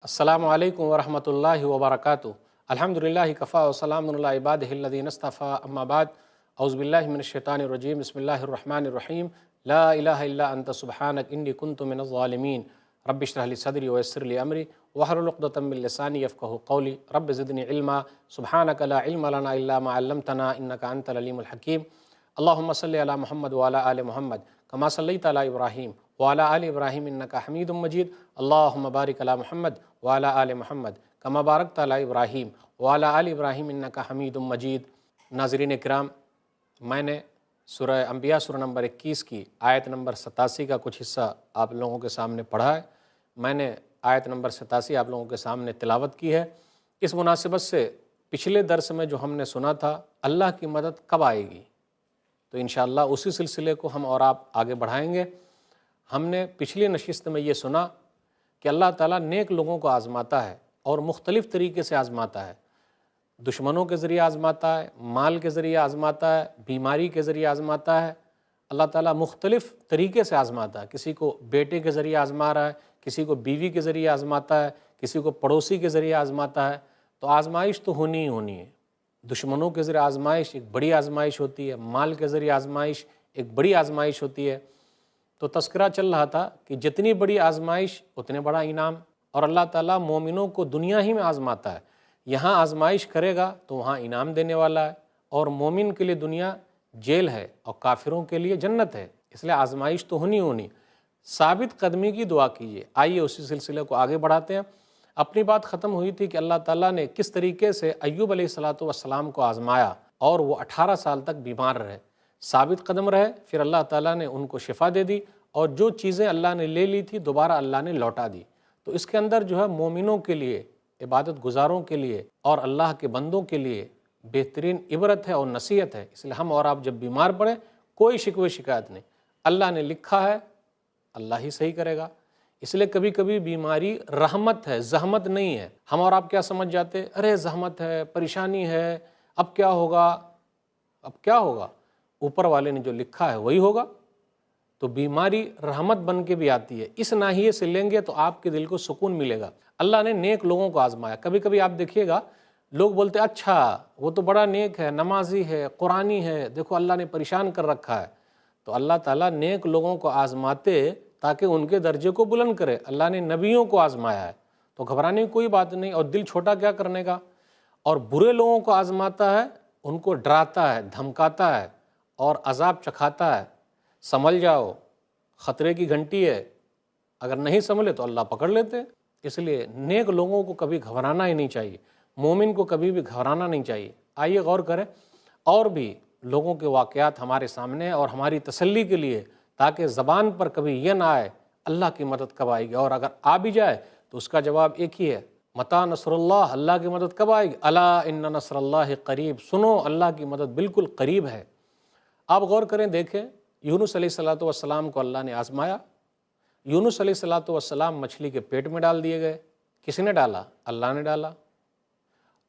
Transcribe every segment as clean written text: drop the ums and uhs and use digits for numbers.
السلام علیکم ورحمۃ اللہ وبرکاتہ۔ الحمدللہ کفا وسلام علی عبادہ الذین اصطفیٰ، اما بعد، اعوذ باللہ من الشیطان الرجیم، بسم اللہ الرحمن الرحیم۔ لا الہ الا انت سبحانک انی کنت من الظالمین۔ رب اشرح لی صدری ویسر لی امری واحلل عقدۃ من لسانی یفقہوا قولی۔ رب زدنی علما سبحانک لا علم لنا الا ما علمتنا انک انت العلیم الحکیم۔ اللہم صلی علی محمد وعلی آل محمد کما صلیت علی ابراہیم وعلی آل ابراہیم انک حمید مجید۔ اللہم بارک علی محمد وعلی آل محمد کما بارکت علی ابراہیم وعلی آل ابراہیم انک حمید مجید۔ ناظرین کرام، میں نے سورہ انبیاء سورہ نمبر 21 کی آیت نمبر 87 کا کچھ حصہ آپ لوگوں کے سامنے پڑھا ہے۔ میں نے آیت نمبر 87 آپ لوگوں کے سامنے تلاوت کی ہے۔ اس مناسبت سے پچھلے درس میں جو ہم نے سنا تھا اللہ کی مدد کب آئے گی، تو انشاءاللہ اسی سلسلے کو ہم اور آپ آگے بڑھائیں گے۔ ہم نے پچھلی نشست میں یہ سنا کہ اللہ تعالیٰ نیک لوگوں کو آزماتا ہے اور مختلف طریقے سے آزماتا ہے۔ دشمنوں کے ذریعے آزماتا ہے، مال کے ذریعے آزماتا ہے، بیماری کے ذریعے آزماتا ہے۔ اللہ تعالیٰ مختلف طریقے سے آزماتا ہے۔ کسی کو بیٹے کے ذریعے آزما رہا ہے، کسی کو بیوی کے ذریعے آزماتا ہے، کسی کو پڑوسی کے ذریعے آزماتا ہے۔ تو آزمائش تو ہونی ہی ہونی ہے۔ دشمنوں کے ذریعے آزمائش ایک بڑی آزمائش ہوتی ہے، مال کے ذریعے آزمائش ایک بڑی آزمائش ہوتی ہے۔ تو تذکرہ چل رہا تھا کہ جتنی بڑی آزمائش اتنے بڑا انعام، اور اللہ تعالیٰ مومنوں کو دنیا ہی میں آزماتا ہے۔ یہاں آزمائش کرے گا تو وہاں انعام دینے والا ہے، اور مومن کے لیے دنیا جیل ہے اور کافروں کے لیے جنت ہے۔ اس لیے آزمائش تو ہونی ہونی۔ ثابت قدمی کی دعا کیجیے۔ آئیے اسی سلسلے کو آگے بڑھاتے ہیں۔ اپنی بات ختم ہوئی تھی کہ اللہ تعالیٰ نے کس طریقے سے ایوب علیہ السلام کو آزمایا، اور وہ 18 سال تک بیمار رہے، ثابت قدم رہے۔ پھر اللہ تعالیٰ نے ان کو شفا دے دی، اور جو چیزیں اللہ نے لے لی تھی دوبارہ اللہ نے لوٹا دی۔ تو اس کے اندر جو ہے مومنوں کے لیے، عبادت گزاروں کے لیے اور اللہ کے بندوں کے لیے بہترین عبرت ہے اور نصیحت ہے۔ اس لیے ہم اور آپ جب بیمار پڑیں کوئی شکوے شکایت نہیں، اللہ نے لکھا ہے، اللہ ہی صحیح کرے گا۔ اس لیے کبھی کبھی بیماری رحمت ہے، زحمت نہیں ہے۔ ہم اور آپ کیا سمجھ جاتے، ارے زحمت ہے، پریشانی ہے، اب کیا ہوگا؟ اب کیا ہوگا؟ اوپر والے نے جو لکھا ہے وہی ہوگا۔ تو بیماری رحمت بن کے بھی آتی ہے۔ اس ناحیے سے لیں گے تو آپ کے دل کو سکون ملے گا۔ اللہ نے نیک لوگوں کو آزمایا۔ کبھی کبھی آپ دیکھیے گا لوگ بولتے اچھا وہ تو بڑا نیک ہے، نمازی ہے، قرآنی ہے، دیکھو اللہ نے پریشان کر رکھا ہے۔ تو اللہ تعالیٰ نیک لوگوں کو آزماتے تاکہ ان کے درجے کو بلند کرے۔ اللہ نے نبیوں کو آزمایا ہے، تو گھبرانے کی کوئی بات نہیں، اور دل چھوٹا کیا کرنے کا۔ اور برے لوگوں کو آزماتا ہے، ان کو ڈراتا ہے، دھمکاتا ہے اور عذاب چکھاتا ہے۔ سنبھل جاؤ، خطرے کی گھنٹی ہے، اگر نہیں سنبھلے تو اللہ پکڑ لیتے۔ اس لیے نیک لوگوں کو کبھی گھبرانا ہی نہیں چاہیے، مومن کو کبھی بھی گھبرانا نہیں چاہیے۔ آئیے غور کریں، اور بھی لوگوں کے واقعات ہمارے سامنے ہیں، اور ہماری تسلی کے لیے، تاکہ زبان پر کبھی یہ نہ آئے اللہ کی مدد کب آئے گی، اور اگر آ بھی جائے تو اس کا جواب ایک ہی ہے، متی نصر اللہ، اللہ کی مدد کب آئے گی؟ الا ان نصر اللہ قریب، سنو اللہ کی مدد بالکل قریب ہے۔ آپ غور کریں، دیکھیں یونس علیہ السلام کو اللہ نے آزمایا۔ یونس علیہ السلام مچھلی کے پیٹ میں ڈال دیے گئے۔ کس نے ڈالا؟ اللہ نے ڈالا۔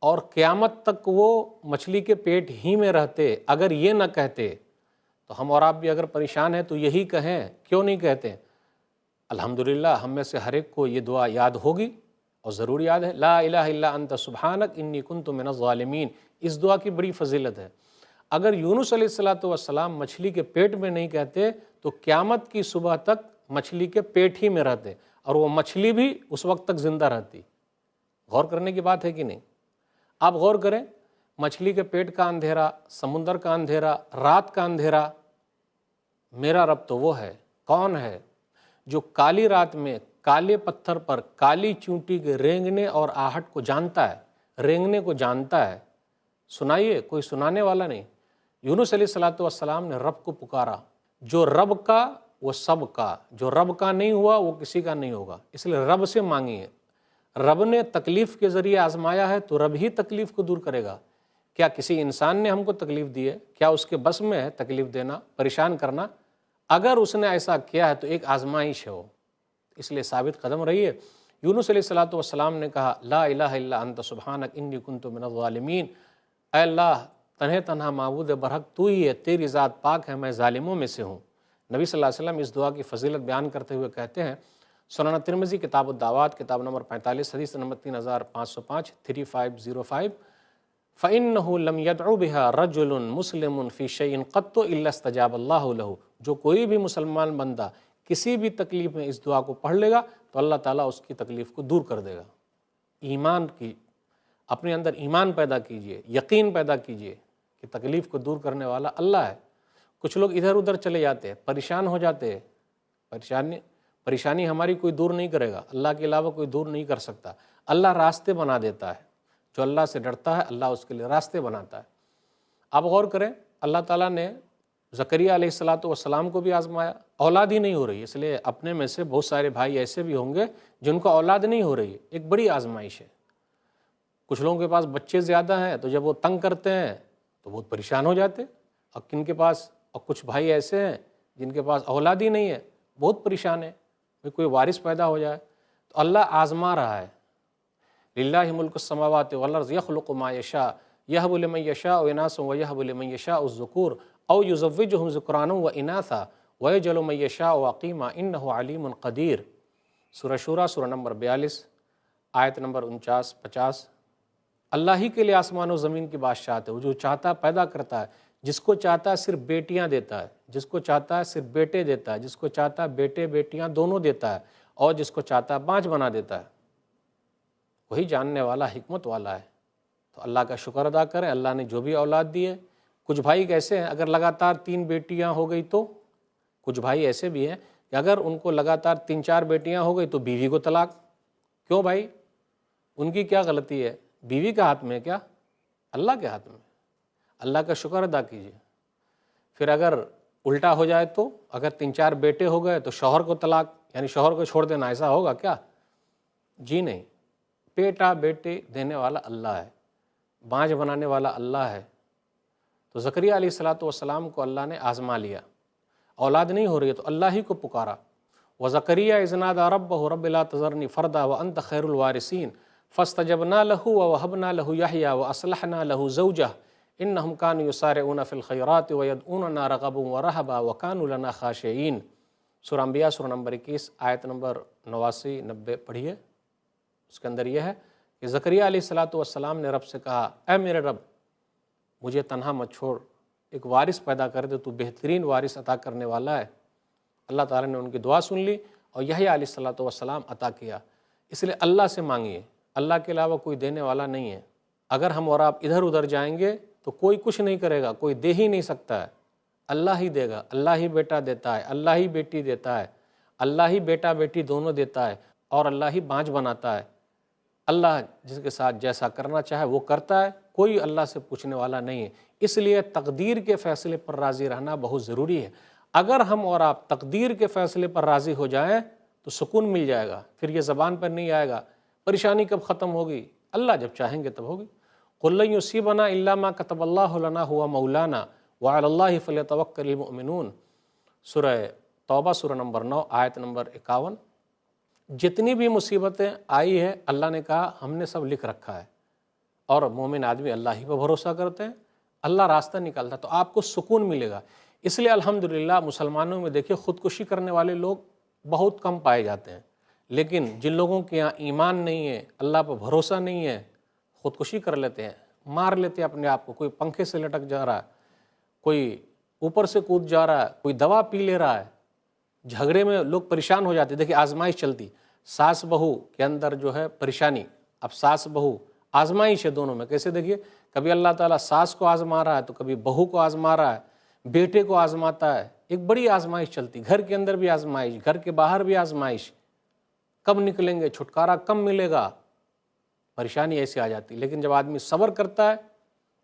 اور قیامت تک وہ مچھلی کے پیٹ ہی میں رہتے اگر یہ نہ کہتے۔ تو ہم اور آپ بھی اگر پریشان ہیں تو یہی کہیں، کیوں نہیں کہتے؟ الحمدللہ ہم میں سے ہر ایک کو یہ دعا یاد ہوگی، اور ضرور یاد ہے، لا الہ الا انت سبحانک انی کنت من الظالمین۔ اس دعا کی بڑی فضیلت ہے۔ اگر یونس علیہ السلام مچھلی کے پیٹ میں نہیں کہتے تو قیامت کی صبح تک مچھلی کے پیٹ ہی میں رہتے، اور وہ مچھلی بھی اس وقت تک زندہ رہتی۔ غور کرنے کی بات ہے کہ نہیں؟ آپ غور کریں، مچھلی کے پیٹ کا اندھیرا، سمندر کا اندھیرا، رات کا اندھیرا، میرا رب تو وہ ہے، کون ہے جو کالی رات میں کالے پتھر پر کالی چونٹی کے رینگنے اور آہٹ کو جانتا ہے، رینگنے کو جانتا ہے۔ سنائیے، کوئی سنانے والا نہیں۔ یونس علیہ السلام نے رب کو پکارا، جو رب کا وہ سب کا، جو رب کا نہیں ہوا وہ کسی کا نہیں ہوگا۔ اس لیے رب سے مانگیے۔ رب نے تکلیف کے ذریعے آزمایا ہے تو رب ہی تکلیف کو دور کرے گا۔ کیا کسی انسان نے ہم کو تکلیف دی ہے؟ کیا اس کے بس میں ہے تکلیف دینا، پریشان کرنا؟ اگر اس نے ایسا کیا ہے تو ایک آزمائش ہے وہ، اس لیے ثابت قدم رہیے۔ یونس علیہ السلام نے کہا، لا الہ الا انت سبحانک انی کنت من الظالمین، اے اللہ تنہا معبود برحق تو ہی ہے، تیری ذات پاک ہے، میں ظالموں میں سے ہوں۔ نبی صلی اللہ علیہ وسلم اس دعا کی فضیلت بیان کرتے ہوئے کہتے ہیں، سنن ترمذی کتاب الدعوات کتاب نمبر 45 حدیث نمبر 3505 3505 فَإِنَّهُ لَمْ يَدْعُ بِهَا رَجُلٌ مُسْلِمٌ فِي شَيْءٍ قَطُّ إِلَّا اسْتَجَابَ اللَّهُ لَهُ، جو کوئی بھی مسلمان بندہ کسی بھی تکلیف میں اس دعا کو پڑھ لے گا تو اللہ تعالیٰ اس کی تکلیف کو دور کر دے گا۔ ایمان کی اپنے اندر ایمان پیدا کیجئے، یقین پیدا کیجئے کہ تکلیف کو دور کرنے والا اللہ ہے۔ کچھ لوگ ادھر ادھر چلے جاتے ہیں، پریشان ہو جاتے ہیں، پریشانی ہماری کوئی دور نہیں کرے گا، اللہ کے علاوہ کوئی دور نہیں کر سکتا۔ اللہ راستے بنا دیتا ہے، جو اللہ سے ڈرتا ہے اللہ اس کے لیے راستے بناتا ہے۔ آپ غور کریں، اللہ تعالیٰ نے زکریا علیہ السلام کو بھی آزمایا، اولاد ہی نہیں ہو رہی، اس لیے اپنے میں سے بہت سارے بھائی ایسے بھی ہوں گے جن کو اولاد نہیں ہو رہی ہے، ایک بڑی آزمائش ہے۔ کچھ لوگوں کے پاس بچے زیادہ ہیں تو جب وہ تنگ کرتے ہیں تو بہت پریشان ہو جاتے، اور کن کے پاس، اور کچھ بھائی ایسے ہیں جن کے پاس اولاد ہی نہیں ہے، بہت پریشان ہے، کوئی وارث پیدا ہو جائے۔ تو اللہ آزما رہا ہے۔ للہ ملک السماوات والارض یخلق ما یشاء یہب لمن یشاء اناثا ویہب لمن یشاء الذکور او یزوجہم ذکرانا واناثا ویجعل من یشاء عقیما انہ علیم قدیر۔ سورہ شورى سورہ نمبر 42 آیت نمبر 49-50۔ اللہ ہی کے لیے آسمان و زمین کی بادشاہت ہے، وہ جو چاہتا پیدا کرتا ہے، جس کو چاہتا ہے صرف بیٹیاں دیتا ہے، جس کو چاہتا ہے صرف بیٹے دیتا ہے، جس کو چاہتا ہے بیٹے بیٹیاں دونوں دیتا ہے، اور جس کو چاہتا ہے 5 بنا دیتا ہے۔ وہی جاننے والا، حکمت والا ہے۔ تو اللہ کا شکر ادا کریں، اللہ نے جو بھی اولاد دی ہے۔ کچھ بھائی کیسے ہیں، اگر لگاتار 3 بیٹیاں ہو گئی تو، کچھ بھائی ایسے بھی ہیں کہ اگر ان کو لگاتار 3-4 بیٹیاں ہو گئی تو بیوی کو طلاق۔ کیوں بھائی؟ ان کی کیا غلطی ہے؟ بیوی کے ہاتھ میں ہے کیا؟ اللہ کے ہاتھ میں۔ اللہ کا شکر ادا کیجیے۔ پھر اگر الٹا ہو جائے تو، اگر 3-4 بیٹے ہو گئے تو شوہر کو طلاق، یعنی شوہر کو چھوڑ دینا، ایسا ہوگا کیا؟ جی نہیں، بیٹا بیٹے دینے والا اللہ ہے، بانجھ بنانے والا اللہ ہے۔ تو زکریا علیہ السلام کو اللہ نے آزما لیا، اولاد نہیں ہو رہی ہے تو اللہ ہی کو پکارا۔ وَزَكَرِيَّا إِذْ نَادَىٰ رَبَّهُ رَبِّ لَا تَذَرْنِي فَرْدًا وَأَنْتَ خَيْرُ الْوَارِثِينَ فَاسْتَجَبْنَا لَهُ وَوَهَبْنَا لَهُ يَحْيَىٰ وَأَصْلَحْنَا لَهُ زَوْجَهُ إِنَّهُمْ كَانُوا يُسَارِعُونَ فِي الْخَيْرَاتِ وَيَدْعُونَنَا رَغَبًا وَرَهَبًا وَكَانُوا لَنَا خَاشِعِينَ۔ سورہ انبیاء سورہ نمبر 21 آیت نمبر 89-90 پڑھیے۔ اس کے اندر یہ ہے کہ زکریا علیہ السلام نے رب سے کہا، اے میرے رب مجھے تنہا مت چھوڑ، ایک وارث پیدا کر دے، تو بہترین وارث عطا کرنے والا ہے۔ اللہ تعالیٰ نے ان کی دعا سن لی اور یحییٰ علیہ السلام عطا کیا۔ اس لیے اللہ سے مانگیے، اللہ کے علاوہ کوئی دینے والا نہیں ہے۔ اگر ہم اور آپ ادھر ادھر جائیں گے تو کوئی کچھ نہیں کرے گا، کوئی دے ہی نہیں سکتا ہے، اللہ ہی دے گا۔ اللہ ہی بیٹا دیتا ہے، اللہ ہی بیٹی دیتا ہے، اللہ ہی بیٹا بیٹی دونوں دیتا ہے، اور اللہ ہی بانجھ بناتا ہے۔ اللہ جس کے ساتھ جیسا کرنا چاہے وہ کرتا ہے، کوئی اللہ سے پوچھنے والا نہیں ہے۔ اس لیے تقدیر کے فیصلے پر راضی رہنا بہت ضروری ہے۔ اگر ہم اور آپ تقدیر کے فیصلے پر راضی ہو جائیں تو سکون مل جائے گا، پھر یہ زبان پر نہیں آئے گا۔ پریشانی کب ختم ہوگی؟ اللہ جب چاہیں گے تب ہوگی۔ قُل لَن يُصِيبَنَا إِلَّا مَا كَتَبَ اللَّهُ لَنَا هُوَ مَوْلَانَا وَعَلَى اللَّهِ فَلْيَتَوَكَّلِ الْمُؤْمِنُونَ۔ سورہ توبہ سورہ نمبر 9 آیت نمبر 51۔ جتنی بھی مصیبتیں آئی ہیں اللہ نے کہا ہم نے سب لکھ رکھا ہے، اور مومن آدمی اللہ ہی پر بھروسہ کرتے ہیں، اللہ راستہ نکالتا ہے تو آپ کو سکون ملے گا۔ اس لیے الحمدللہ مسلمانوں میں دیکھیے خودکشی کرنے والے لوگ بہت کم پائے جاتے ہیں، لیکن جن لوگوں کے یہاں ایمان نہیں ہے، اللہ پر بھروسہ نہیں ہے، خودکشی کر لیتے ہیں، مار لیتے ہیں اپنے آپ کو۔ کوئی پنکھے سے لٹک جا رہا ہے، کوئی اوپر سے کود جا رہا ہے، کوئی دوا پی لے رہا ہے، جھگڑے میں لوگ پریشان ہو جاتے ہیں۔ دیکھیں آزمائش چلتی، ساس بہو کے اندر جو ہے پریشانی، اب ساس بہو آزمائش ہے دونوں میں۔ کیسے دیکھیے، کبھی اللہ تعالیٰ ساس کو آزما رہا ہے تو کبھی بہو کو آزما رہا ہے، بیٹے کو آزماتا ہے، ایک بڑی آزمائش چلتی، گھر کے اندر بھی آزمائش، گھر کے باہر بھی آزمائش۔ کب نکلیں گے، چھٹکارا کب ملے گا، پریشانی ایسی آ جاتی۔ لیکن جب آدمی صبر کرتا ہے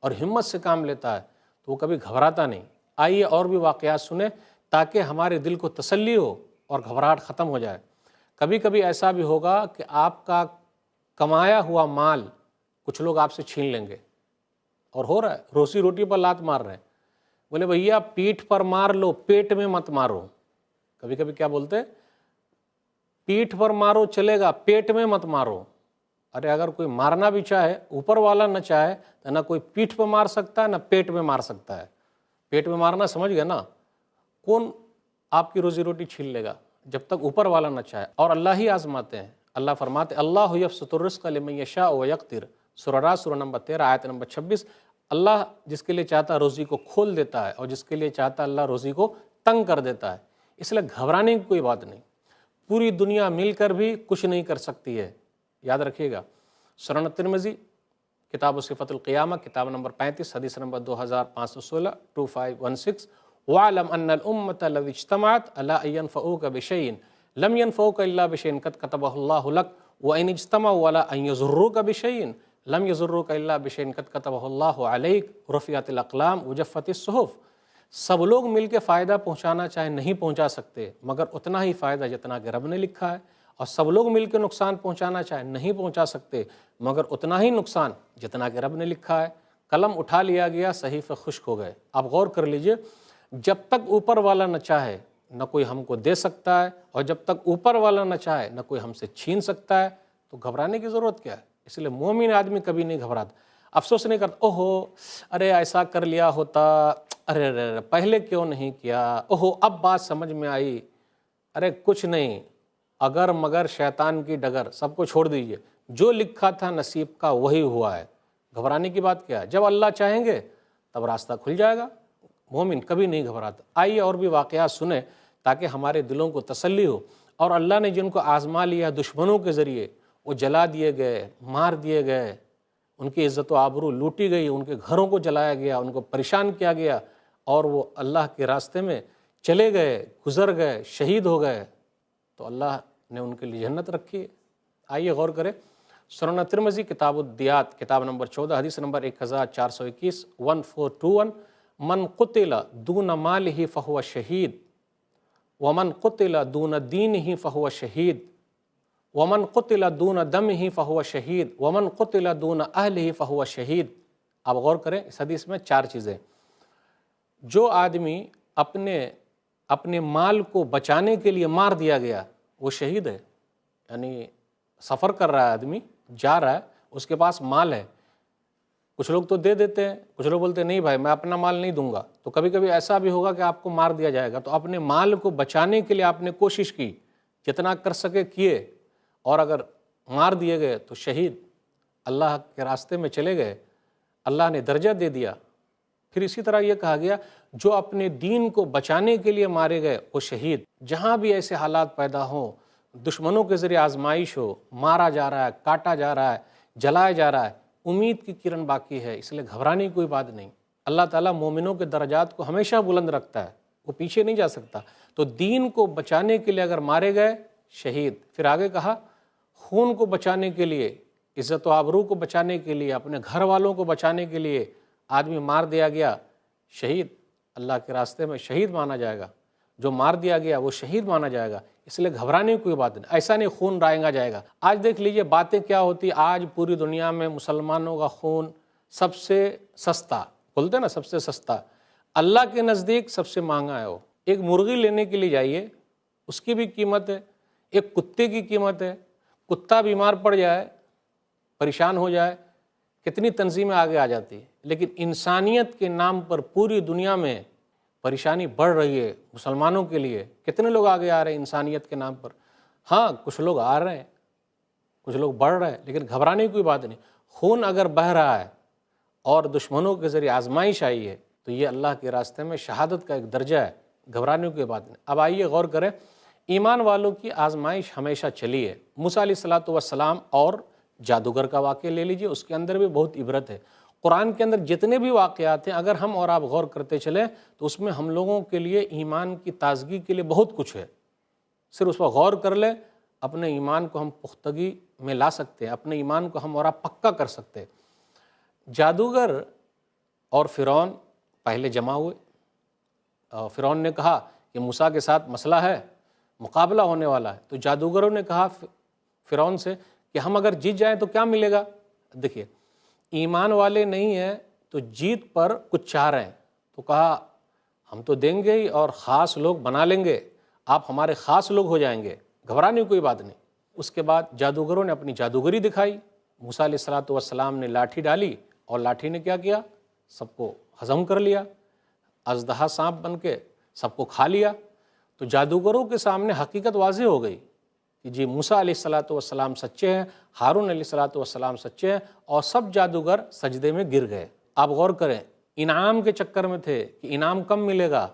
اور ہمت سے کام لیتا ہے تو وہ کبھی گھبراتا نہیں۔ آئیے اور بھی واقعات سنیں تاکہ ہمارے دل کو تسلی ہو اور گھبراہٹ ختم ہو جائے۔ کبھی کبھی ایسا بھی ہوگا کہ آپ کا کمایا ہوا مال کچھ لوگ آپ سے چھین لیں گے، اور ہو رہا ہے، روزی روٹی پر لات مار رہے ہیں۔ بولے بھیا پیٹھ پر مار لو، پیٹ میں مت مارو۔ کبھی کبھی کیا بولتے ہیں، پیٹھ پر مارو چلے گا، پیٹ میں مت مارو۔ ارے اگر کوئی مارنا بھی چاہے، اوپر والا نہ چاہے تو نہ کوئی پیٹھ پہ مار سکتا ہے نہ پیٹ میں مار سکتا ہے۔ پیٹ میں مارنا سمجھ گئے نا، کون آپ کی روزی روٹی چھین لے گا؟ جب تک اوپر والا نہ چاہے، اور اللہ ہی آزماتے ہیں۔ اللہ فرماتے اللہ یبسط الرزق لمن یشاء ویقدر، سورہ راعد سورہ نمبر 13 آیت نمبر 26۔ اللہ جس کے لیے چاہتا ہے روزی کو کھول دیتا ہے، اور جس کے لیے چاہتا ہے اللہ روزی کو تنگ کر دیتا ہے۔ اس لیے گھبرانے کی کوئی بات نہیں، پوری دنیا مل کر بھی کچھ نہیں کر سکتی ہے، یاد رکھیے گا۔ سنن ترمذی کتاب صفۃ القیامہ کتاب نمبر 35 حدیث نمبر 2516 2516، وَاعْلَمْ أَنَّ الْأُمَّةَ لَوِ اجْتَمَعَتْ عَلَىٰ أَن يَنفَعُوكَ بِشَيْءٍ لَمْ يَنفَعُوكَ إِلَّا بِشَيْءٍ قَدْ كَتَبَهُ اللَّهُ لَكَ وَإِنِ اجْتَمَعُوا عَلَىٰ أَن يَضُرُّوكَ بِشَيْءٍ لَمْ يَضُرُّوكَ إِلَّا بِشَيْءٍ قَدْ كَتَبَهُ اللَّهُ عَلَيْكَ رُفِعَتِ الْأَقْلَامُ وَجَفَّتِ الصُّحُفُ۔ سب لوگ مل کے فائدہ پہنچانا چاہے نہیں پہنچا سکتے، مگر اتنا ہی فائدہ جتنا کہ رب نے لکھا ہے، اور سب لوگ مل کے نقصان پہنچانا چاہے نہیں پہنچا سکتے، مگر اتنا ہی نقصان جتنا کہ رب نے لکھا ہے۔ قلم اٹھا لیا گیا، صحیفے خشک ہو گئے۔ آپ غور کر لیجئے، جب تک اوپر والا نہ چاہے نہ کوئی ہم کو دے سکتا ہے، اور جب تک اوپر والا نہ چاہے نہ کوئی ہم سے چھین سکتا ہے، تو گھبرانے کی ضرورت کیا ہے؟ اس لیے مومن آدمی کبھی نہیں گھبراتا، افسوس نہیں کرتا، اوہو ارے ایسا کر لیا ہوتا، ارے ارے پہلے کیوں نہیں کیا، اوہو اب بات سمجھ میں آئی۔ ارے کچھ نہیں، اگر مگر شیطان کی ڈگر، سب کو چھوڑ دیجئے، جو لکھا تھا نصیب کا وہی ہوا ہے۔ گھبرانے کی بات کیا ہے؟ جب اللہ چاہیں گے تب راستہ کھل جائے گا۔ مومن کبھی نہیں گھبراتا۔ آئیے اور بھی واقعات سنیں تاکہ ہمارے دلوں کو تسلی ہو۔ اور اللہ نے جن کو آزما لیا دشمنوں کے ذریعے، وہ جلا دیے گئے، مار دیے گئے، ان کی عزت و آبرو لوٹی گئی، ان کے گھروں کو جلایا گیا، ان کو پریشان کیا گیا، اور وہ اللہ کے راستے میں چلے گئے، گزر گئے، شہید ہو گئے، تو اللہ نے ان کے لیے جنت رکھی ہے۔ آئیے غور کریں، سنن ترمذی کتاب الدیات کتاب نمبر 14 حدیث نمبر 1421 1421، من قتل دون مالہ فہو شہید ومن قتل دون دینہ فہو شہید ومن قتل دون دمہ فہو شہید ومن قتل دون اہلہ فہو شہید۔ آپ غور کریں، اس حدیث میں 4 چیزیں۔ جو آدمی اپنے مال کو بچانے کے لیے مار دیا گیا وہ شہید ہے، یعنی سفر کر رہا ہے آدمی، جا رہا ہے، اس کے پاس مال ہے، کچھ لوگ تو دے دیتے ہیں، کچھ لوگ بولتے ہیں نہیں بھائی میں اپنا مال نہیں دوں گا، تو کبھی کبھی ایسا بھی ہوگا کہ آپ کو مار دیا جائے گا، تو اپنے مال کو بچانے کے لیے آپ نے کوشش کی، جتنا کر سکے کیے، اور اگر مار دیے گئے تو شہید، اللہ کے راستے میں چلے گئے، اللہ نے درجہ دے دیا۔ پھر اسی طرح یہ کہا گیا جو اپنے دین کو بچانے کے لیے مارے گئے وہ شہید۔ جہاں بھی ایسے حالات پیدا ہوں، دشمنوں کے ذریعے آزمائش ہو، مارا جا رہا ہے، کاٹا جا رہا ہے، جلایا جا رہا ہے، امید کی کرن باقی ہے، اس لیے گھبرانے کی کوئی بات نہیں۔ اللہ تعالیٰ مومنوں کے درجات کو ہمیشہ بلند رکھتا ہے، وہ پیچھے نہیں جا سکتا۔ تو دین کو بچانے کے لیے اگر مارے گئے شہید، پھر آگے کہا خون کو بچانے کے لیے، عزت و آبرو کو بچانے کے لیے، اپنے گھر والوں کو بچانے کے لیے آدمی مار دیا گیا، شہید، اللہ کے راستے میں شہید مانا جائے گا، جو مار دیا گیا وہ شہید مانا جائے گا۔ اس لیے گھبرانے کی کوئی بات نہیں، ایسا نہیں خون رائنگا جائے گا۔ آج دیکھ لیجئے باتیں کیا ہوتی، آج پوری دنیا میں مسلمانوں کا خون سب سے سستا، بولتے ہیں نا سب سے سستا، اللہ کے نزدیک سب سے مہنگا ہے۔ وہ ایک مرغی لینے کے لیے جائیے، اس کی بھی قیمت ہے، ایک کتے کی قیمت ہے، کتا بیمار پڑ جائے، پریشان ہو جائے، کتنی تنظیمیں آگے آ جاتی ہیں، لیکن انسانیت کے نام پر پوری دنیا میں پریشانی بڑھ رہی ہے مسلمانوں کے لیے۔ کتنے لوگ آگے آ رہے ہیں انسانیت کے نام پر؟ ہاں کچھ لوگ آ رہے ہیں، کچھ لوگ بڑھ رہے ہیں، لیکن گھبرانے کی کوئی بات نہیں۔ خون اگر بہہ رہا ہے اور دشمنوں کے ذریعے آزمائش آئی ہے تو یہ اللہ کے راستے میں شہادت کا ایک درجہ ہے، گھبرانے کی کوئی بات نہیں۔ اب آئیے غور کریں، ایمان والوں کی آزمائش ہمیشہ چلی ہے۔ موسیٰ علیہ الصلوۃ والسلام اور جادوگر کا واقعہ لے لیجئے، اس کے اندر بھی بہت عبرت ہے۔ قرآن کے اندر جتنے بھی واقعات ہیں، اگر ہم اور آپ غور کرتے چلیں تو اس میں ہم لوگوں کے لیے ایمان کی تازگی کے لیے بہت کچھ ہے۔ صرف اس پر غور کر لیں، اپنے ایمان کو ہم پختگی میں لا سکتے ہیں، اپنے ایمان کو ہم اور آپ پکا کر سکتے ہیں۔ جادوگر اور فرعون پہلے جمع ہوئے، اور فرعون نے کہا کہ موسیٰ کے ساتھ مسئلہ ہے، مقابلہ ہونے والا ہے، تو جادوگروں نے کہا فرعون سے کہ ہم اگر جیت جائیں تو کیا ملے گا؟ دیکھیے ایمان والے نہیں ہیں تو جیت پر کچھ چاہ رہے ہیں، تو کہا ہم تو دیں گے ہی، اور خاص لوگ بنا لیں گے، آپ ہمارے خاص لوگ ہو جائیں گے، گھبرانے کی کوئی بات نہیں۔ اس کے بعد جادوگروں نے اپنی جادوگری دکھائی، موسیٰ علیہ الصلوۃ والسلام نے لاٹھی ڈالی، اور لاٹھی نے کیا کیا؟ سب کو ہضم کر لیا، اژدہا سانپ بن کے سب کو کھا لیا۔ تو جادوگروں کے سامنے حقیقت واضح ہو گئی کہ جی موسیٰ علیہ الصلاۃ والسلام سچے ہیں، ہارون علیہ الصلاۃ والسلام سچے ہیں، اور سب جادوگر سجدے میں گر گئے۔ آپ غور کریں، انعام کے چکر میں تھے کہ انعام کم ملے گا،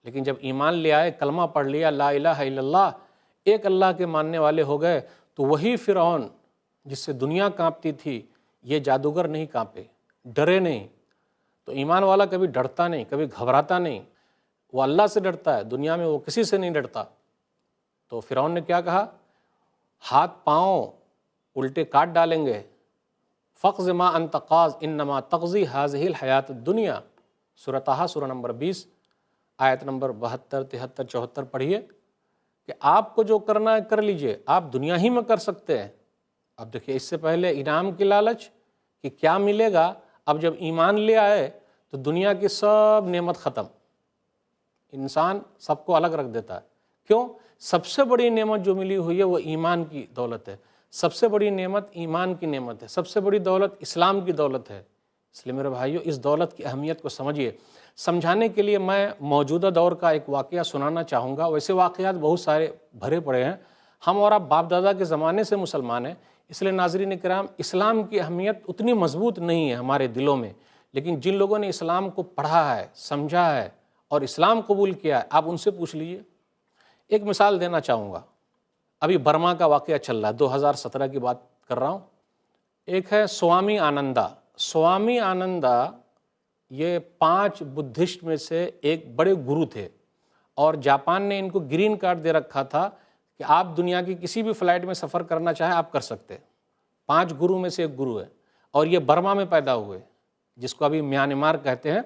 لیکن جب ایمان لے آئے، کلمہ پڑھ لیا، لا الہ الا اللہ، ایک اللہ کے ماننے والے ہو گئے، تو وہی فرعون جس سے دنیا کانپتی تھی، یہ جادوگر نہیں کانپے، ڈرے نہیں۔ تو ایمان والا کبھی ڈرتا نہیں، کبھی گھبراتا نہیں، وہ اللہ سے ڈرتا ہے، دنیا میں وہ کسی سے نہیں ڈرتا۔ تو فرعون نے کیا کہا؟ ہاتھ پاؤں الٹے کاٹ ڈالیں گے۔ فقض ما انت قاض انما تقضی هذه الحیات الدنیا، سورہ طٰہٰ سورہ نمبر 20 آیت نمبر 72 73 74 پڑھیے کہ آپ کو جو کرنا ہے کر لیجئے، آپ دنیا ہی میں کر سکتے ہیں۔ اب دیکھیے، اس سے پہلے انعام کی لالچ کہ کیا ملے گا، اب جب ایمان لے آئے تو دنیا کی سب نعمت ختم۔ انسان سب کو الگ رکھ دیتا ہے، کیوں؟ سب سے بڑی نعمت جو ملی ہوئی ہے وہ ایمان کی دولت ہے، سب سے بڑی نعمت ایمان کی نعمت ہے، سب سے بڑی دولت اسلام کی دولت ہے۔ اس لیے میرے بھائیو، اس دولت کی اہمیت کو سمجھیے۔ سمجھانے کے لیے میں موجودہ دور کا ایک واقعہ سنانا چاہوں گا۔ ویسے واقعات بہت سارے بھرے پڑے ہیں، ہم اور آپ باپ دادا کے زمانے سے مسلمان ہیں، اس لیے ناظرین کرام، اسلام کی اہمیت اتنی مضبوط نہیں ہے ہمارے دلوں میں، لیکن جن لوگوں نے اسلام کو پڑھا ہے، سمجھا ہے اور اسلام قبول کیا ہے، آپ ان سے پوچھ لیجئے۔ ایک مثال دینا چاہوں گا، ابھی برما کا واقعہ چل رہا ہے، 2017 کی بات کر رہا ہوں۔ ایک ہے سوامی آنندا۔ سوامی آنندا یہ 5 بدھسٹ میں سے ایک بڑے گرو تھے، اور جاپان نے ان کو گرین کارڈ دے رکھا تھا کہ آپ دنیا کی کسی بھی فلائٹ میں سفر کرنا چاہیں آپ کر سکتے۔ 5 گرو میں سے ایک گرو ہے، اور یہ برما میں پیدا ہوئے، جس کو ابھی میانمار کہتے ہیں،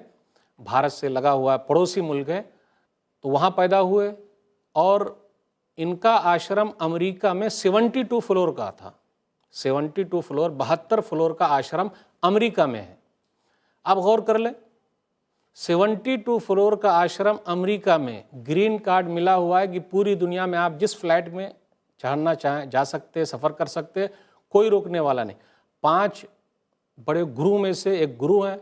بھارت سے لگا ہوا ہے، پڑوسی ملک ہے۔ تو وہاں پیدا ہوئے، اور ان کا آشرم امریکہ میں 72 فلور کا تھا۔ 72 فلور، 72 فلور کا آشرم امریکہ میں ہے۔ اب غور کر لیں، 72 فلور کا آشرم امریکہ میں، گرین کارڈ ملا ہوا ہے کہ پوری دنیا میں آپ جس فلائٹ میں چڑھنا چاہیں جا سکتے، سفر کر سکتے، کوئی روکنے والا نہیں۔ 5 بڑے گرو میں سے ایک گرو ہیں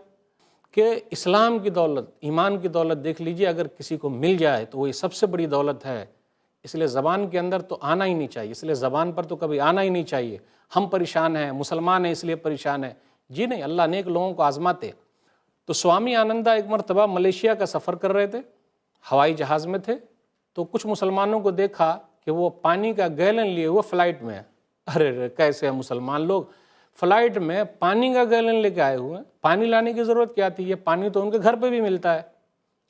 کہ اسلام کی دولت، ایمان کی دولت دیکھ لیجئے، اگر کسی کو مل جائے تو وہی سب سے بڑی دولت ہے۔ اس لیے زبان کے اندر تو آنا ہی نہیں چاہیے، اس لیے زبان پر تو کبھی آنا ہی نہیں چاہیے ہم پریشان ہیں، مسلمان ہیں اس لیے پریشان ہیں۔ جی نہیں، اللہ نیک لوگوں کو آزماتے۔ تو سوامی آنندا ایک مرتبہ ملیشیا کا سفر کر رہے تھے، ہوائی جہاز میں تھے، تو کچھ مسلمانوں کو دیکھا کہ وہ پانی کا گیلن لیے ہوئے فلائٹ میں ہیں۔ ارے کیسے ہیں مسلمان لوگ، فلائٹ میں پانی کا گیلن لے کے آئے ہوئے ہیں، پانی لانے کی ضرورت کیا تھی، یہ پانی تو ان کے گھر پہ بھی ملتا ہے۔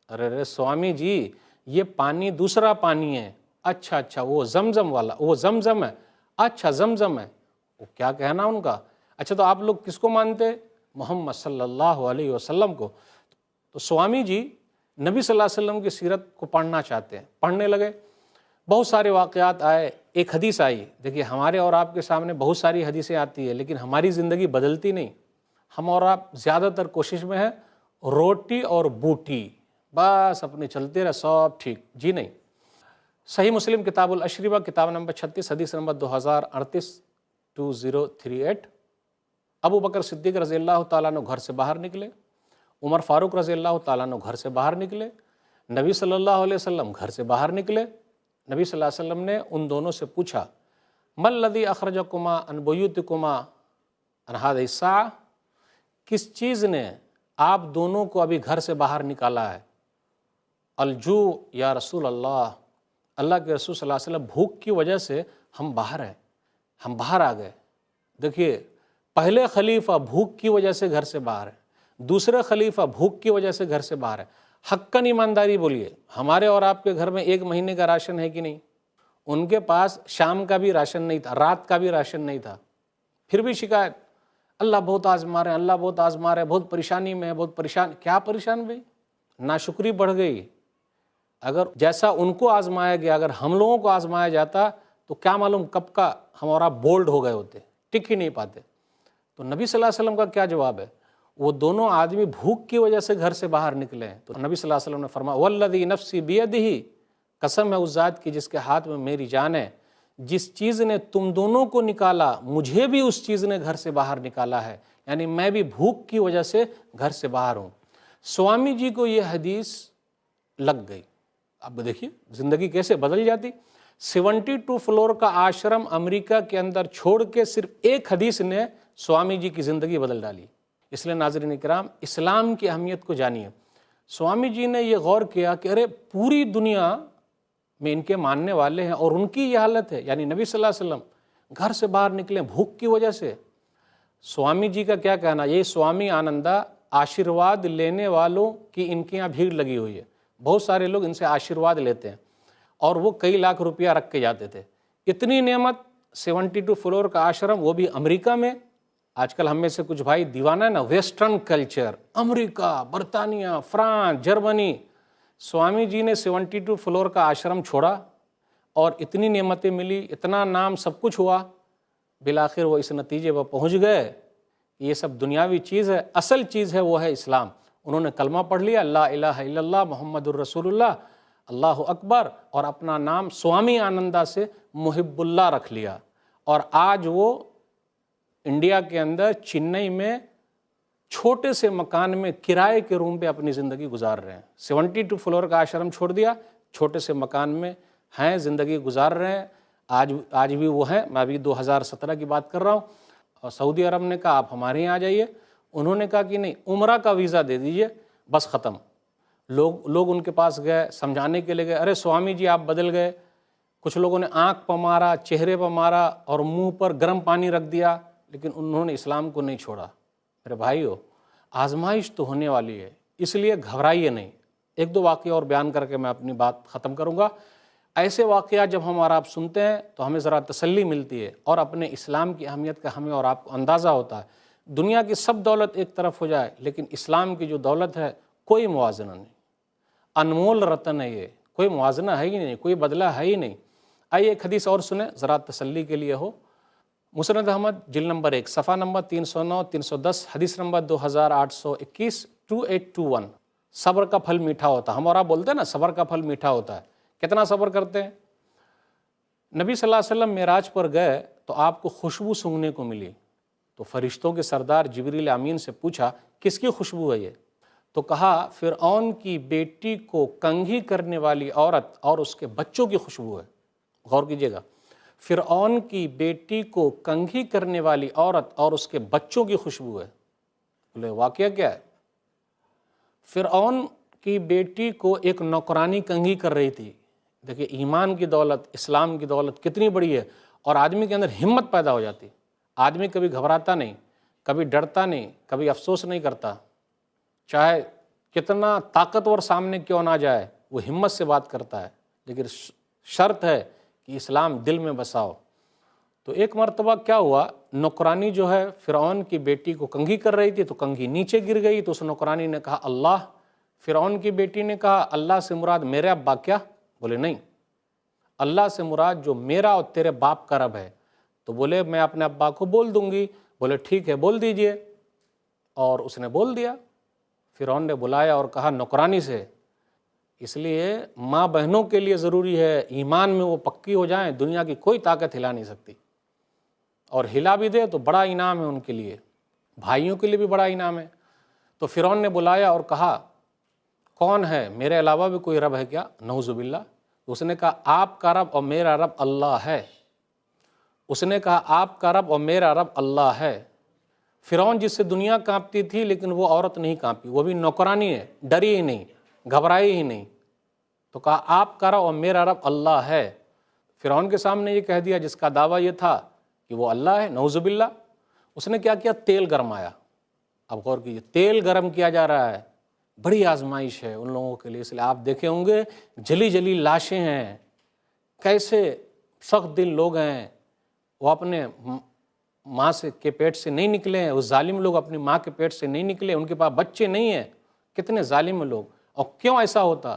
ارے سوامی جی، یہ پانی دوسرا پانی ہے۔ اچھا وہ زمزم والا، وہ زمزم ہے، اچھا زمزم ہے، وہ کیا کہنا ان کا۔ اچھا تو آپ لوگ کس کو مانتے؟ محمد صلی اللہ علیہ وسلم کو۔ تو سوامی جی نبی صلی اللہ علیہ وسلم کی سیرت کو پڑھنا چاہتے ہیں، پڑھنے لگے، بہت سارے واقعات آئے، ایک حدیث آئی۔ دیکھیے، ہمارے اور آپ کے سامنے بہت ساری حدیثیں آتی ہیں، لیکن ہماری زندگی بدلتی نہیں۔ ہم اور آپ زیادہ تر کوشش میں ہیں روٹی اور بوٹی، بس اپنے چلتے رہے، سب ٹھیک۔ جی نہیں، صحیح مسلم کتاب الاشربہ، کتاب نمبر 36، حدیث نمبر 2038 ابو بکر صدیق رضی اللہ تعالیٰ عنہ گھر سے باہر نکلے، عمر فاروق رضی اللہ تعالیٰ عنہ گھر سے باہر نکلے، نبی صلی اللہ علیہ وسلم گھر سے باہر نکلے۔ نبی صلی اللہ علیہ وسلم نے ان دونوں سے پوچھا، ما الذی اخرجکما عن بیوتکما عن هذه الساعة، کس چیز نے آپ دونوں کو ابھی گھر سے باہر نکالا ہے؟ الجوع یا رسول اللہ، اللہ کے رسول صلی اللہ علیہ وسلم، بھوک کی وجہ سے ہم باہر ہیں، ہم باہر آ گئے۔ دیکھیے، پہلے خلیفہ بھوک کی وجہ سے گھر سے باہر ہے، دوسرے خلیفہ بھوک کی وجہ سے گھر سے باہر ہے۔ حقاً ایمانداری بولیے، ہمارے اور آپ کے گھر میں 1 مہینے کا راشن ہے کہ نہیں؟ ان کے پاس شام کا بھی راشن نہیں تھا، رات کا بھی راشن نہیں تھا، پھر بھی شکایت، اللہ بہت آزما رہے ہیں، اللہ بہت آزما رہے ہیں، بہت پریشانی میں ہے، بہت پریشان۔ کیا پریشان بھائی؟ ناشکری بڑھ گئی۔ اگر جیسا ان کو آزمایا گیا، اگر ہم لوگوں کو آزمایا جاتا تو کیا معلوم کب کا ہم اور آپ بولڈ ہو گئے ہوتے، ٹک ہی نہیں پاتے۔ تو نبی صلی اللہ علیہ وسلم کا کیا جواب ہے؟ وہ دونوں آدمی بھوک کی وجہ سے گھر سے باہر نکلے ہیں۔ تو نبی صلی اللہ علیہ وسلم نے فرمایا، والذی نفسی بیدہ، قسم ہے اس ذات کی جس کے ہاتھ میں میری جان ہے، جس چیز نے تم دونوں کو نکالا، مجھے بھی اس چیز نے گھر سے باہر نکالا ہے، یعنی میں بھی بھوک کی وجہ سے گھر سے باہر ہوں۔ سوامی جی کو یہ حدیث لگ گئی۔ اب دیکھیے زندگی کیسے بدل جاتی۔ 72 فلور کا آشرم امریکہ کے اندر چھوڑ کے صرف ایک حدیث نے سوامی جی کی زندگی بدل ڈالی۔ اس لیے ناظرین کرام، اسلام کی اہمیت کو جانیے۔ سوامی جی نے یہ غور کیا کہ ارے پوری دنیا میں ان کے ماننے والے ہیں اور ان کی یہ حالت ہے، یعنی نبی صلی اللہ علیہ وسلم گھر سے باہر نکلے بھوک کی وجہ سے۔ سوامی جی کا کیا کہنا، یہ سوامی آنندہ آشیرواد لینے والوں کی ان کے یہاں بھیڑ لگی ہوئی ہے، بہت سارے لوگ ان سے آشیرواد لیتے ہیں اور وہ کئی لاکھ روپیہ رکھ کے جاتے تھے۔ اتنی نعمت، 72 فلور کا آشرم، وہ بھی امریکہ میں۔ آج کل ہم میں سے کچھ بھائی دیوانہ ہے نا ویسٹرن کلچر، امریکہ، برطانیہ، فرانس، جرمنی۔ سوامی جی نے 72 فلور کا آشرم چھوڑا اور اتنی نعمتیں ملی، اتنا نام، سب کچھ ہوا، بالآخر وہ اس نتیجے پر پہنچ گئے کہ یہ سب دنیاوی چیز ہے، اصل چیز ہے وہ ہے اسلام۔ انہوں نے کلمہ پڑھ لیا، لا الہ الا اللہ محمد الرسول اللہ، اللہ اکبر، اور اپنا نام سوامی آنندہ سے محب اللہ رکھ لیا، اور آج وہ انڈیا کے اندر چنئی میں چھوٹے سے مکان میں کرائے کے روم پہ اپنی زندگی گزار رہے ہیں۔ 72 فلور کا آشرم چھوڑ دیا، چھوٹے سے مکان میں ہیں، زندگی گزار رہے ہیں۔ آج بھی وہ ہیں۔ میں ابھی 2017 کی بات کر رہا ہوں، اور سعودی عرب نے کہا آپ ہمارے یہاں آ جائیے، انہوں نے کہا کہ نہیں، عمرہ کا ویزا دے دیجئے، بس ختم۔ لوگ ان کے پاس گئے، سمجھانے کے لیے گئے، ارے سوامی جی آپ بدل گئے۔ کچھ لوگوں نے آنکھ پر مارا، چہرے پر مارا اور منہ پر گرم پانی رکھ دیا، لیکن انہوں نے اسلام کو نہیں چھوڑا۔ میرے بھائیو، آزمائش تو ہونے والی ہے، اس لیے گھبرائیے نہیں۔ ایک دو واقعہ اور بیان کر کے میں اپنی بات ختم کروں گا۔ ایسے واقعات جب ہم اور آپ سنتے ہیں تو ہمیں ذرا تسلی ملتی ہے اور اپنے اسلام کی اہمیت کا ہمیں اور آپ کو اندازہ ہوتا ہے۔ دنیا کی سب دولت ایک طرف ہو جائے، لیکن اسلام کی جو دولت ہے کوئی موازنہ نہیں، انمول رتن ہے، یہ کوئی موازنہ ہے ہی نہیں، کوئی بدلہ ہے ہی نہیں۔ آئیے ایک حدیث اور سنیں ذرا تسلی کے لیے ہو۔ مسند احمد جلد نمبر 1 صفحہ نمبر 309 310، حدیث نمبر 2821 2821۔ صبر کا پھل میٹھا ہوتا ہے۔ ہم اور آپ بولتے ہیں نا صبر کا پھل میٹھا ہوتا ہے۔ کتنا صبر کرتے ہیں؟ نبی صلی اللہ علیہ وسلم معراج پر گئے تو آپ کو خوشبو سونگھنے کو ملی، تو فرشتوں کے سردار جبریل امین سے پوچھا کس کی خوشبو ہے یہ؟ تو کہا فرعون کی بیٹی کو کنگھی کرنے والی عورت اور اس کے بچوں کی خوشبو ہے۔ غور کیجئے گا، فرعون کی بیٹی کو کنگھی کرنے والی عورت اور اس کے بچوں کی خوشبو ہے۔ بولے واقعہ کیا ہے؟ فرعون کی بیٹی کو ایک نوکرانی کنگھی کر رہی تھی۔ دیکھیں ایمان کی دولت، اسلام کی دولت کتنی بڑی ہے، اور آدمی کے اندر ہمت پیدا ہو جاتی۔ آدمی کبھی گھبراتا نہیں، کبھی ڈرتا نہیں، کبھی افسوس نہیں کرتا، چاہے کتنا طاقتور سامنے کیوں نہ جائے، وہ ہمت سے بات کرتا ہے۔ لیکن شرط ہے کہ اسلام دل میں بساؤ۔ تو ایک مرتبہ کیا ہوا، نوکرانی جو ہے فرعون کی بیٹی کو کنگھی کر رہی تھی، تو کنگھی نیچے گر گئی، تو اس نوکرانی نے کہا اللہ۔ فرعون کی بیٹی نے کہا اللہ سے مراد میرے ابا کیا؟ بولے نہیں، اللہ سے مراد جو میرا اور تیرے باپ کا رب ہے۔ تو بولے میں اپنے ابا کو بول دوں گی۔ بولے ٹھیک ہے بول دیجئے، اور اس نے بول دیا۔ فرعون نے بلایا اور کہا نوکرانی سے، اس لیے ماں بہنوں کے لیے ضروری ہے ایمان میں وہ پکی ہو جائیں، دنیا کی کوئی طاقت ہلا نہیں سکتی، اور ہلا بھی دے تو بڑا انعام ہے ان کے لیے، بھائیوں کے لیے بھی بڑا انعام ہے۔ تو فرعون نے بلایا اور کہا کون ہے، میرے علاوہ بھی کوئی رب ہے کیا؟ نعوذ باللہ۔ اس نے کہا آپ کا رب اور میرا رب اللہ ہے۔ اس نے کہا آپ کا رب اور میرا رب اللہ ہے۔ فرعون جس سے دنیا کانپتی تھی، لیکن وہ عورت نہیں کانپی، وہ بھی نوکرانی ہے، ڈری ہی نہیں، گھبرائی ہی نہیں۔ تو کہا آپ کا رب اور میرا رب اللہ ہے۔ فرعون کے سامنے یہ کہہ دیا جس کا دعویٰ یہ تھا کہ وہ اللہ ہے، نعوذ باللہ۔ اس نے کیا کیا؟ تیل گرمایا۔ اب غور کیجیے، تیل گرم کیا جا رہا ہے، بڑی آزمائش ہے ان لوگوں کے لیے۔ اس لیے آپ دیکھے ہوں گے جلی جلی لاشیں ہیں، کیسے سخت دل لوگ ہیں، وہ اپنے ماں سے کے پیٹ سے نہیں نکلے ہیں، وہ ظالم لوگ اپنی ماں کے پیٹ سے نہیں نکلے، ان کے پاس بچے نہیں ہیں، کتنے ظالم لوگ۔ اور کیوں ایسا ہوتا؟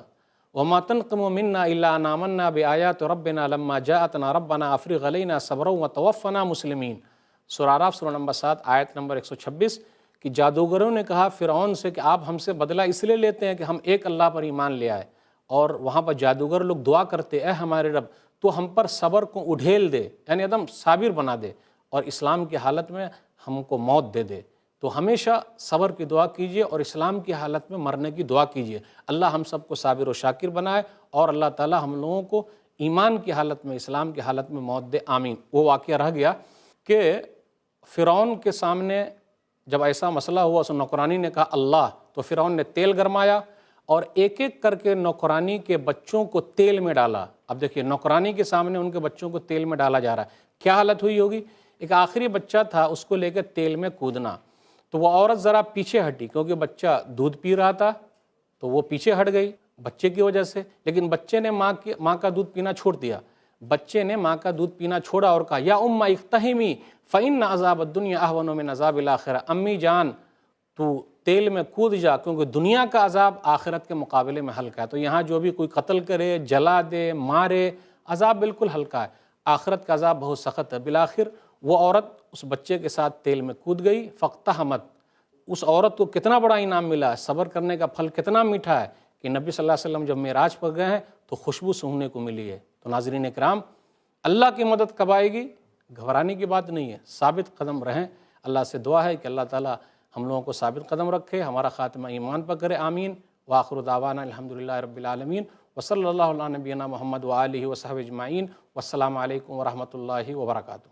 وَمَا تَنْقِمُ مِنَّا إِلَّا أَنْ آمَنَّا بِآيَاتِ رَبِّنَا لَمَّا جَاءَتْنَا رَبَّنَا أَفْرِغْ عَلَيْنَا صَبْرًا وَتَوَفَّنَا مُسْلِمِينَ۔ سورہ اعراف سورہ نمبر 7 آیت نمبر 126 کہ جادوگروں نے کہا فرعون سے کہ آپ ہم سے بدلہ اس لیے لیتے ہیں کہ ہم ایک اللہ پر ایمان لے آئے، اور وہاں پر جادوگر لوگ دعا کرتے اے ہمارے رب تو ہم پر صبر کو اڈھیل دے، یعنی ایک دم صابر بنا دے، اور اسلام کی حالت میں ہم کو موت دے دے۔ تو ہمیشہ صبر کی دعا کیجئے اور اسلام کی حالت میں مرنے کی دعا کیجئے۔ اللہ ہم سب کو صابر و شاکر بنائے اور اللہ تعالی ہم لوگوں کو ایمان کی حالت میں، اسلام کی حالت میں موت دے، آمین۔ وہ واقعہ رہ گیا کہ فرعون کے سامنے جب ایسا مسئلہ ہوا، اس نوکرانی نے کہا اللہ، تو فرعون نے تیل گرمایا اور ایک ایک کر کے نوکرانی کے بچوں کو تیل میں ڈالا۔ اب دیکھیے نوکرانی کے سامنے ان کے بچوں کو تیل میں ڈالا جا رہا ہے، کیا حالت ہوئی ہوگی؟ ایک آخری بچہ تھا، اس کو لے کے تیل میں کودنا، تو وہ عورت ذرا پیچھے ہٹی کیونکہ بچہ دودھ پی رہا تھا، تو وہ پیچھے ہٹ گئی بچے کی وجہ سے، لیکن بچے نے ماں کا دودھ پینا چھوڑ دیا۔ بچے نے ماں کا دودھ پینا چھوڑا اور کہا یا امّا اقتحمی فإن عذاب الدنیا اہون من عذاب الآخرہ، امی جان تو تیل میں کود جا کیونکہ دنیا کا عذاب آخرت کے مقابلے میں ہلکا ہے۔ تو یہاں جو بھی کوئی قتل کرے، جلا دے، مارے، عذاب بالکل ہلکا ہے، آخرت کا عذاب بہت سخت ہے۔ بالآخر وہ عورت اس بچے کے ساتھ تیل میں کود گئی، فاقتحمت۔ اس عورت کو کتنا بڑا انعام ملا ہے، صبر کرنے کا پھل کتنا میٹھا ہے کہ نبی صلی اللہ علیہ وسلم جب معراج پر گئے ہیں تو خوشبو سونگھنے کو ملی ہے۔ تو ناظرین اکرام، اللہ کی مدد کب آئے گی؟ گھبرانے کی بات نہیں ہے، ثابت قدم رہیں۔ اللہ سے دعا ہے کہ اللہ تعالی ہم لوگوں کو ثابت قدم رکھے، ہمارا خاتمہ ایمان پر کرے، آمین۔ وآخر دعوانا الحمدللہ رب العالمین، وصلی اللہ علی نبینا محمد وآلہ وصحبہ اجمعین، والسلام علیکم ورحمۃ اللہ وبرکاتہ۔